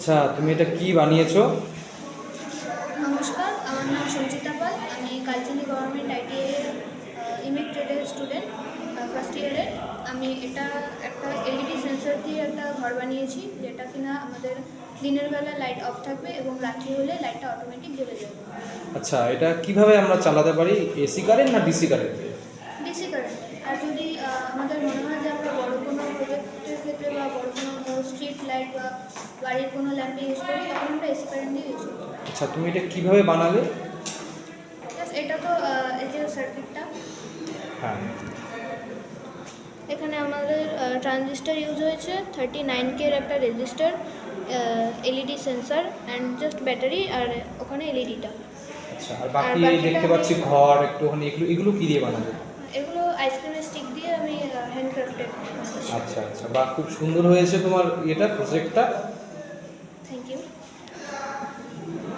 আচ্ছা, তুমি এটা কি বানিয়েছো? নমস্কার, আমার নাম সঞ্চিতা পাল। আমি কালচিনি গভর্নমেন্ট আইটিআই ইমেক ট্রেডের স্টুডেন্ট, ফার্স্ট ইয়ারের। আমি এটা একটা এলইডি সেন্সর দিয়ে একটা ঘর বানিয়েছি, যেটা কিনা আমাদের দিনের বেলা লাইট অফ থাকবে এবং রাত্রি হলে লাইটটা অটোমেটিক জ্বলে যাবে। আচ্ছা, এটা কিভাবে আমরা চালাতে পারি? এসি কারেন্ট না ডিসি কারেন্ট? DC current. আর যদি আমাদের মনে হয় যে আমরা বড় কোনো প্রজেক্টের ক্ষেত্রে বা বড় কোনো স্ট্রিট লাইট বা বাড়ির কোনো ল্যাম্পে ইউজ করি, তখন আমরা এসি কারেন্ট দিয়ে ইউজ করতে পারি। আচ্ছা, তুমি এটা কিভাবে বানালে? Just এটা তো এই যে সার্কিটটা, হ্যাঁ। এখানে আমাদের ট্রানজিস্টার ইউজ হয়েছে, 39K এর একটা resistor, LED sensor and just battery, আর ওখানে এলইডিটা। আচ্ছা, আর বাকি বাকিটা দেখতে পাচ্ছি ঘর একটুখানি, এগুলো এগুলো কি দিয়ে বানাবে? এগুলো আইসক্রিমের স্টিক দিয়ে আমি হ্যান্ডক্রাফটেড। আচ্ছা আচ্ছা, বা খুব সুন্দর হয়েছে তোমার এটা প্রজেক্টটা।